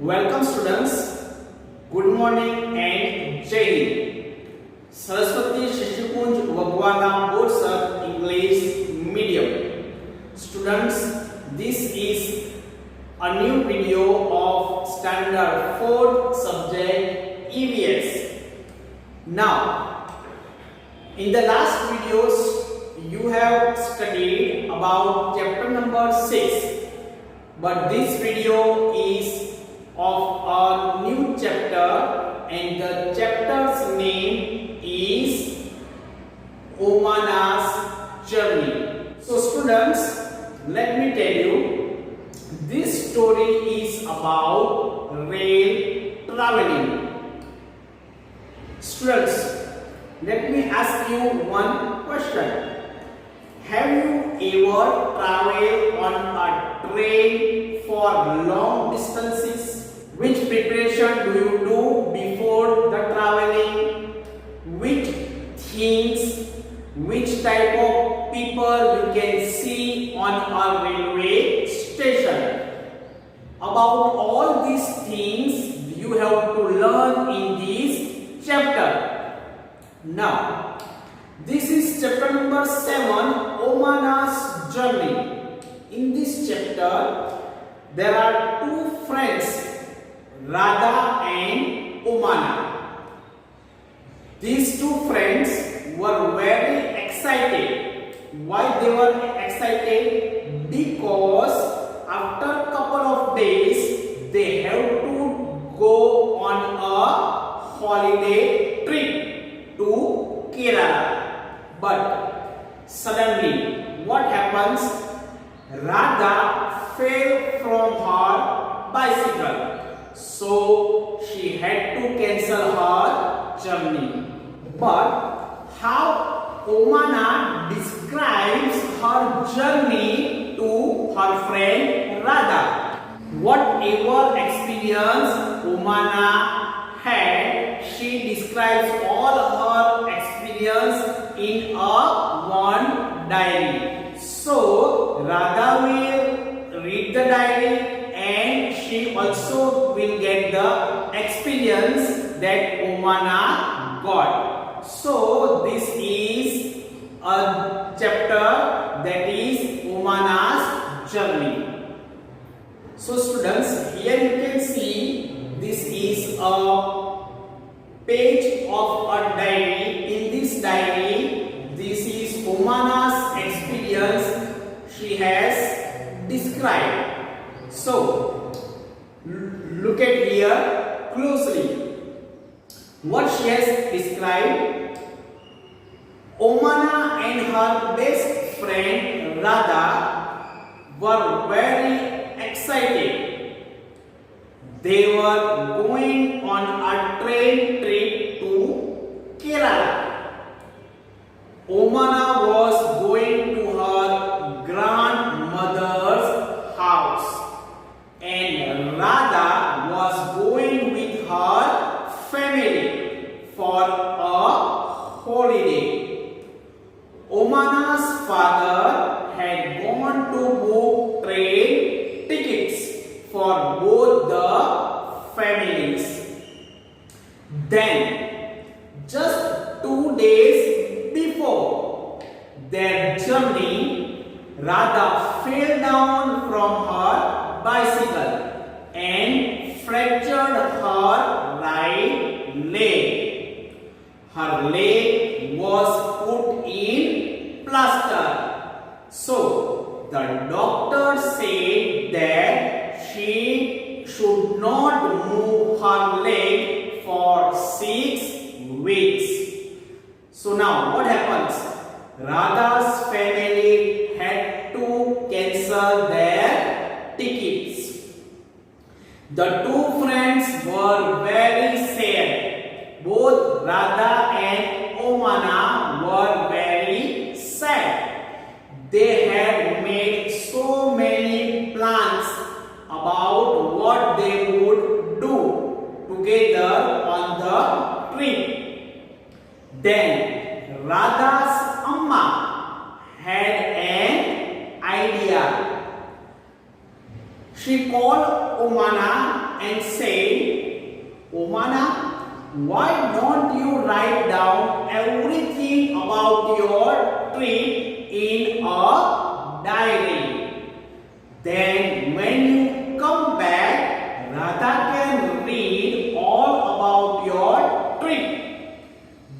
Welcome students. Good morning and Jai Hind. Saraswati Shishikuंज Vagwana Board Sir English Medium. Students, this is a new video of Standard 4 subject EVS. Now, in the last videos, you have studied about chapter number 6, but this video is of a new chapter, and the chapter's name is Omana's Journey. So students, let me tell you, this story is about rail traveling. Students, let me ask you one question. Have you ever traveled on a train for long distances? Which preparation do you do before the traveling? Which things, which type of people you can see on a railway station? About all these things you have to learn in this chapter. Now, this is chapter number 7, Omana's Journey. In this chapter, there are two friends, Radha and Omana. These two friends were very excited. Why they were excited? Because after a couple of days they have to go on a holiday trip to Kerala. But suddenly what happens? Radha fell from her bicycle. So she had to cancel her journey. But how Omana describes her journey to her friend Radha. Whatever experience Omana had, she describes all her experience in a one diary. So Radha will read the diary, and she also will get the experience that Omana got. So this is a chapter that is Omana's Journey. So students, here you can see this is a page of a diary. In this diary, this is Omana's experience she has described. So, look at here closely. What she has described: Omana and her best friend Radha were very excited. They were going on a train trip to Kerala. Omana was going to her grandmother's house, and Radha was going with her family for a holiday. Omana's father had gone to book train tickets for both the families. Then, just 2 days before their journey, Radha fell down from her bicycle and fractured her right leg. Her leg was put in plaster. So the doctor said that she should not move her leg for 6 weeks. So now what happens? Radha's family had to cancel their tickets. The two friends were very sad. Both Radha and Omana were very sad. They had made so many plans about what they would do together on the trip. Then Radha's Amma had an idea. She called Omana and said, Omana, why don't you write down everything about your trip in a diary? Then when you come back, Radha can read all about your trip.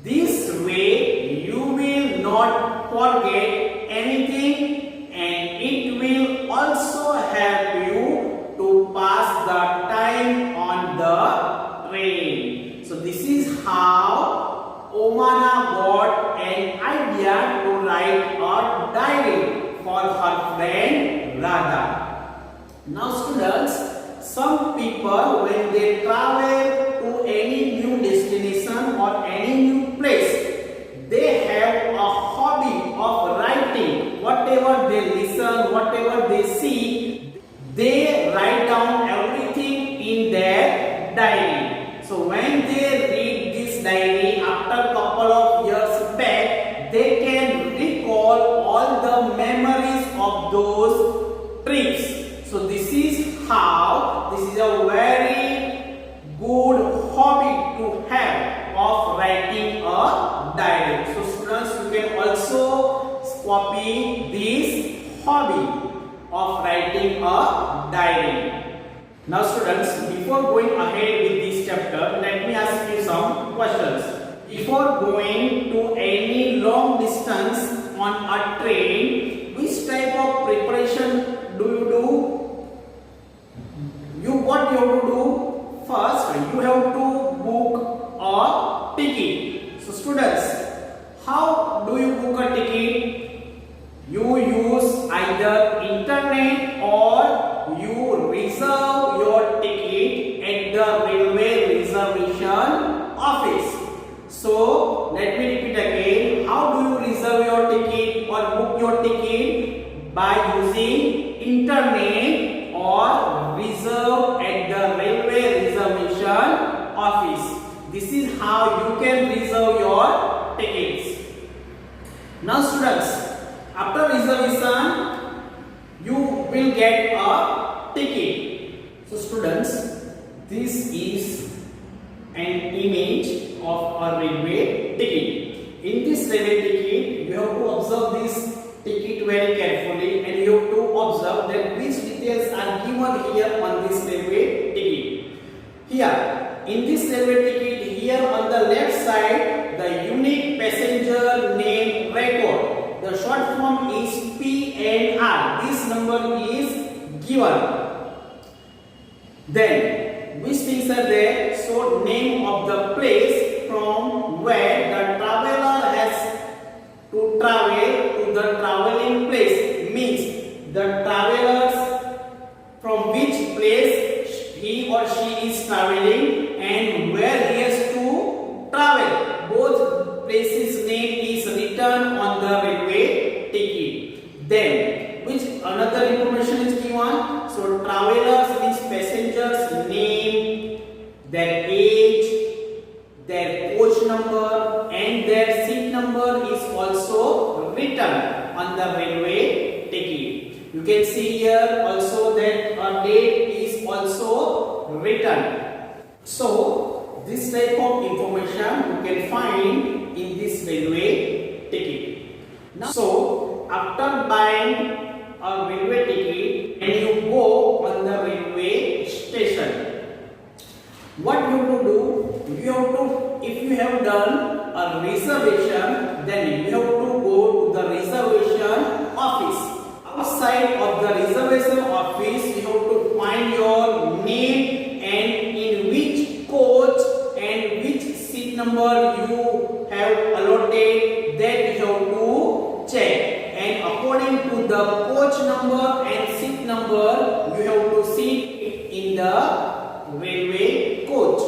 This way you will not forget anything, and it will also help you to pass the time on the train. So this is how Omana got an idea to write a diary for her friend Radha. Now students, some people when they travel to any new destination or any new place, they have a hobby of writing. Whatever they listen, whatever they see, they write down everything in their diary. So when they read this diary after couple of years back, they can recall all the memories of those trips. So this is a very good hobby to have of writing a diary. So students, you can also copy this hobby of writing a diary. Now students, before going ahead with this chapter, let me ask you some questions. Before going to any long distance on a train, which type of preparation do you do? What you have to do? First, you have to book a ticket. So students, how do you book a ticket? You use either internet or you reserve your ticket at the railway reservation office. So let me repeat again. How do you reserve your ticket or book your ticket? By using internet or reserve at the railway reservation office. This is how you can reserve your tickets. Now students, after reservation you will get a ticket. So students, this is an image of a railway ticket. In this railway ticket, you have to observe this ticket very carefully, and you have to observe that which details are given here on this railway ticket. Here, in this railway ticket, here on the left side, the unique passenger name record. The short form is PNR. This number is given. Then, which things are there? So, name of the place from where the traveler has to travel to the traveling place, means the travelers from which place he or she is traveling and where he has to travel. Both places name is written on the railway ticket. Then which another information is given? So travelers means passengers name, their age, their coach number and their seat number is also written on the railway ticket. You can see here also that a date is also written. So this type of information you can find in this railway ticket. Now, so after buying a railway ticket and you go on the railway station, what you have to do? You have to, if you have done a reservation, then you have to go to the reservation office. Outside of the reservation office, you have to find your name and in which coach and which seat number you have allotted, that you have to check. And according to the coach number and seat number, you have to sit in the railway coach.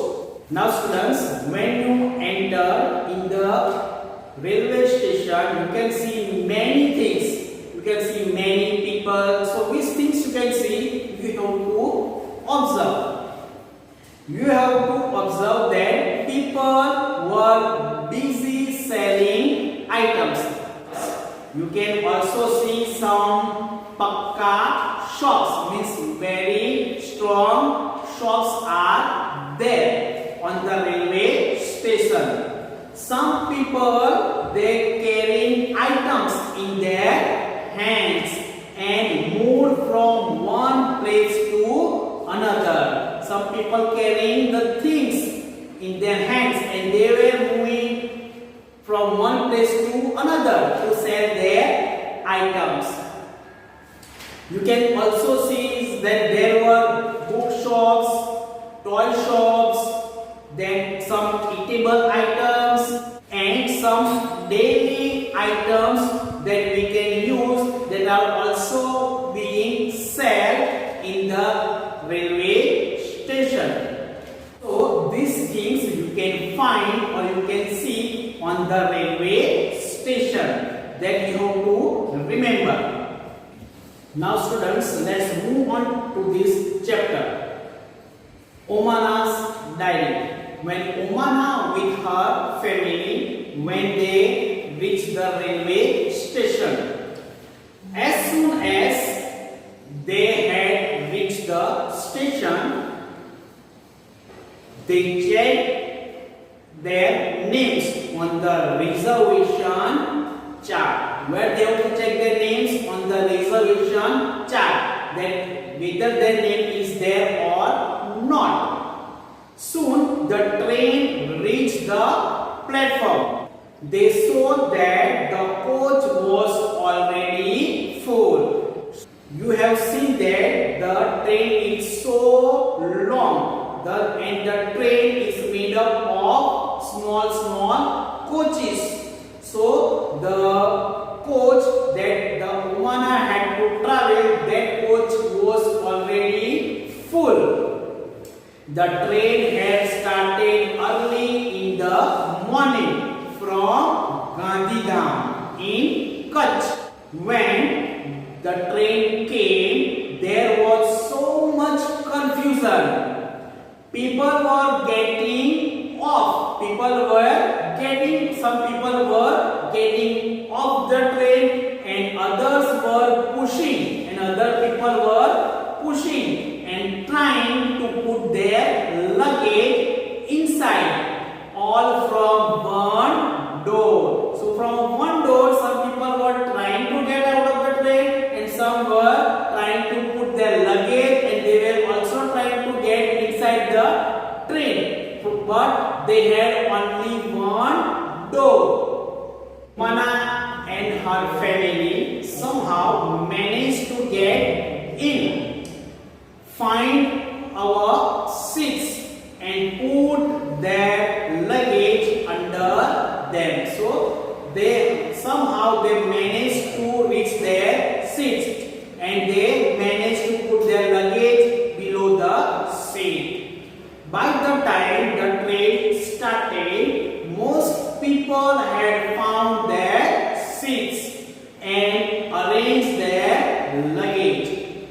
Now students, when you enter in the railway station, you can see many things. You can see many people. So which things you can see? You have to observe. You have to observe that people were busy selling items. You can also see some pakka shops, means very strong shops are there on the railway station. Some people they carrying items in their hands and move from one place to another. Some people carrying the things in their hands and they were moving from one place to another to sell their items. You can also see that there were bookshops, toy shops, then some eatable items and some daily items that we can use that are also being sold in the railway station. So these things you can find or you can see on the railway station that you have to remember. Now students, let's move on to this chapter. Omana's diary. When Omana with her family, when they reached the railway station, as soon as they had reached the station, they checked their names on the reservation chart. Where they have to check their names on the reservation chart, that whether their name is there or not. Soon the train reached the platform. They saw that the coach was already full. You have seen that the train is so long, and the train is made up of small coaches. So the coach that the Omana had to travel, that coach was already full. The train had started early in the morning from Gandhidham in Kutch. When the train came, there was so much confusion. People were getting off. Some people were getting off the train and others were pushing, and other people were pushing and trying to put their luggage inside, all from one door. So from one door, some people were trying to get out of the train and some were trying to put their luggage and they were also trying to get inside the train. But they had only one door. Mana and her family somehow managed to get in, find our seats and put their luggage under them. So they managed to reach their seats and they managed to put their luggage below the seat. By the time the train started, most people had found their seats and arranged their luggage.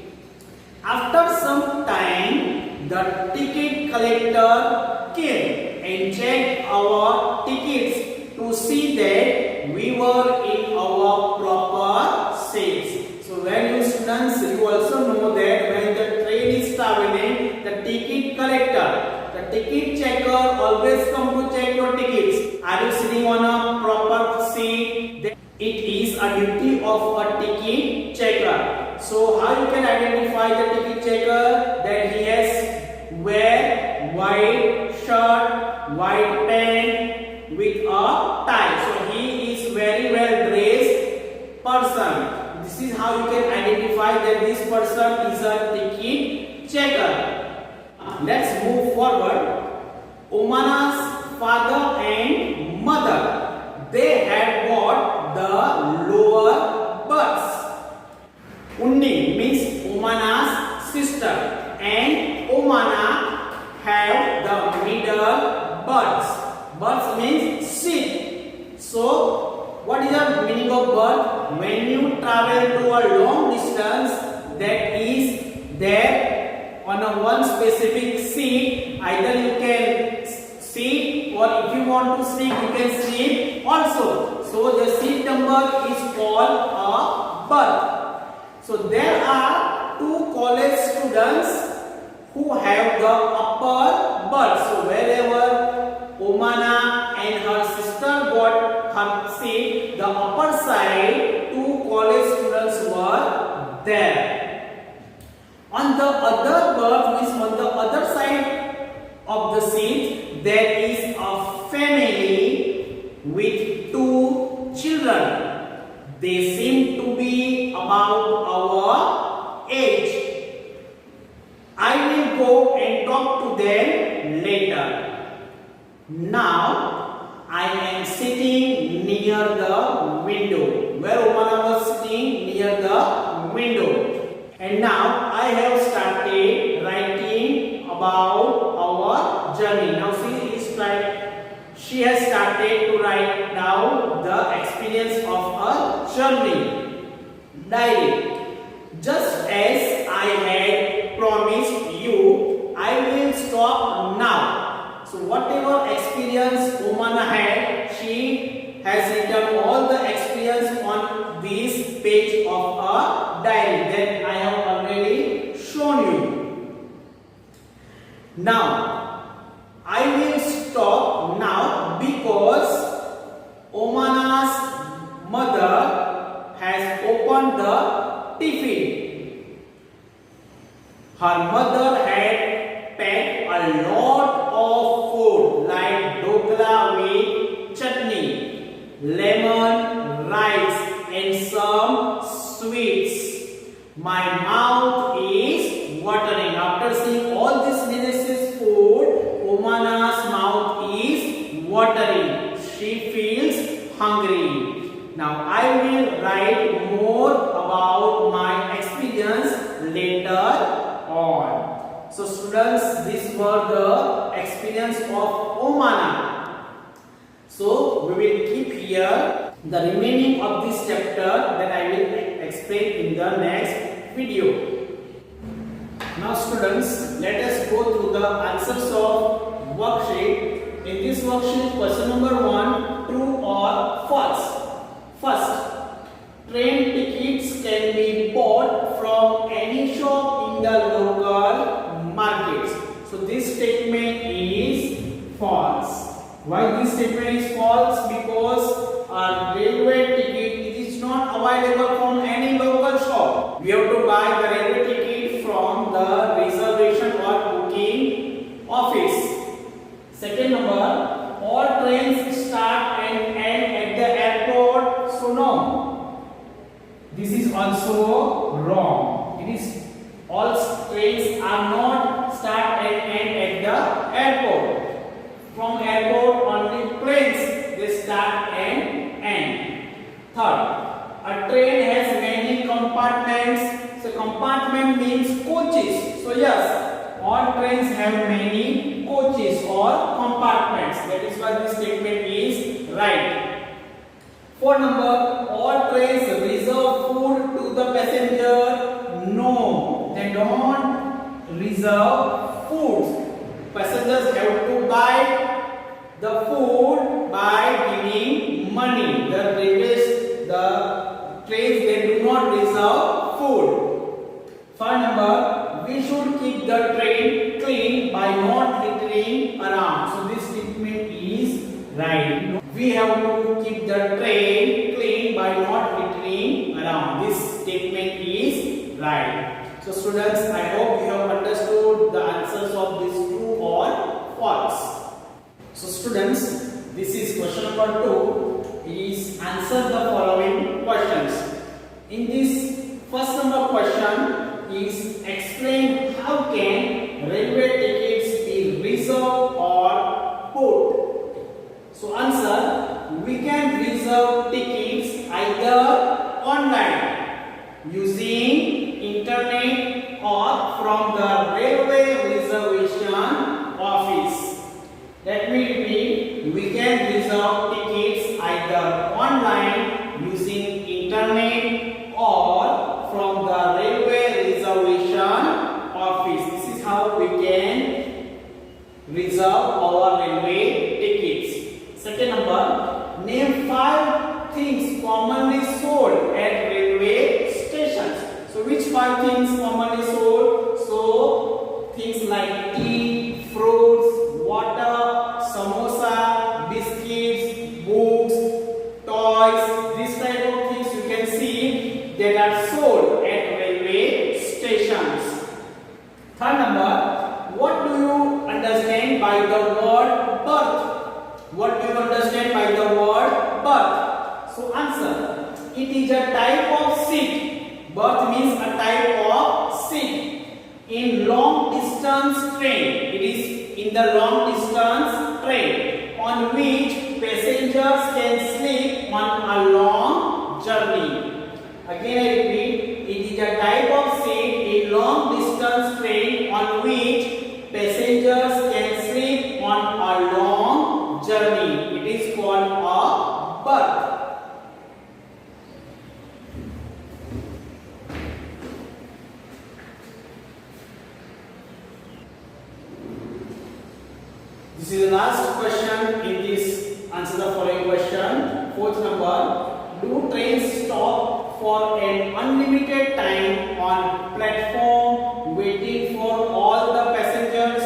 After some time, the ticket collector came and checked our tickets to see that we were in our proper seats. So when you students, you also know that when the train is traveling, the ticket collector, the ticket checker always come to check your tickets. Are you sitting on a proper seat? It is a duty of a ticket checker. So how you can identify the ticket checker? That he has wear white shirt, white pant with a tie. So he is very well dressed person. This is how you can identify that this person is a ticket checker. Let's move forward. Omana's father and mother, they had bought the lower berths. Unni means Omana's sister and Omana have the middle berths. Berths means seat. So what is the meaning of berth? When you travel to a long distance, that is there on a one specific seat, either you can sit or if you want to sleep, you can sleep also. So the seat number is called a berth. So there are two college students who have the upper berth. So wherever Omana and her sister got her seat, the upper side, two college students were there. On the other berth, means on the other side of the seat, there is a family with two children. They seem to be about our age. I will go and talk to them later. Now, I am sitting near the window. Where Omana was sitting near the window. And now, I have started writing about our journey. Now, she has started to write down the experience of her journey. Diary. Just as I had promised you, I will stop now. So whatever experience Omana had, she has written all the experience on this page of a diary that I have already shown you. Now, I will stop now because Omana's mother has opened the tiffin. Her mother had packed a lot of food like dokla with chutney, lemon, rice and some sweets. My mouth is watering. After seeing all this delicious food, Omana's mouth is watering. She feels hungry. Now I will write more about my experience later on. So students, these were the experience of Omana. So we will keep here the remaining of this chapter that I will explain in the next video. Now students, let us go through the answers of worksheet. In this worksheet, question number 1, true or false. First, train tickets can be bought from any shop in the local markets. So this statement is false. Why this statement is false? Because a railway ticket is not available from any local shop. We have to buy the railway ticket from the reservation or booking office. Second number, all trains start and end at the airport. So no, this is also wrong. It is all trains are not start and end at the airport. From airport only planes they start and end. Third, a train has many compartments. So compartment means coaches. So yes, all trains have many coaches or compartments. That is why this statement is right. Fourth number, all trains reserve food to the passenger. No, they don't reserve food. Passengers have to buy the food by giving money. The railways, the trains, they do not reserve food. Third number, we should keep the train clean by not littering around. So this statement is right. We have to keep the train clean by not littering around. This statement is right. So students, I hope you have understood the answers of this true or false. So students, this is question number 2. Is answer the following questions. In this first number question is explain how can railway tickets be reserved or put. So answer, we can reserve tickets either online using internet or from the railway reservation office. Let me repeat, we can reserve tickets either online using internet or from the railway reservation office. This is how we can reserve our railway tickets. Second number, name 5 things commonly sold at railway stations. So which 5 things commonly sold? So things that are sold at railway stations. Third number, what do you understand by the word birth? What do you understand by the word birth? So answer, it is a type of seat. Berth means a type of seat in long distance train. It is in the long distance train on which passengers can sleep on a long journey. Again I repeat, it is a type of seat in long distance train on which passengers can sleep on a long journey. It is called a berth. This is the last question in this answer the following question. Fourth number, do trains stop for an unlimited time on platform waiting for all the passengers?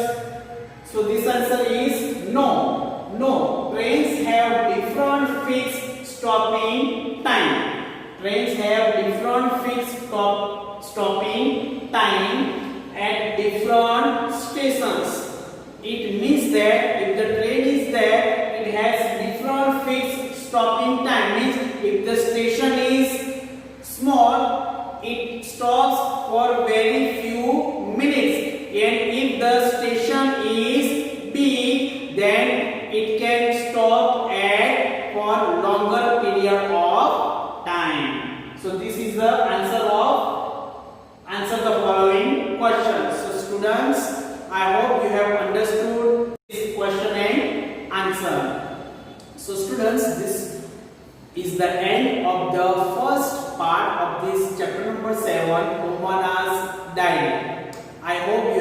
So this answer is no. No, trains have different fixed stopping time. Trains have different fixed stopping time at different stations. It means that if the train is there, it has different fixed stopping time. Means if the station is small, it stops for very few minutes, and if the station is big, then it can stop at for longer period of time. So this is the answer the following questions. So students, I hope you have understood this question and answer. So students, this is the end of the first part of this chapter number 7, Pomana's Diary. I hope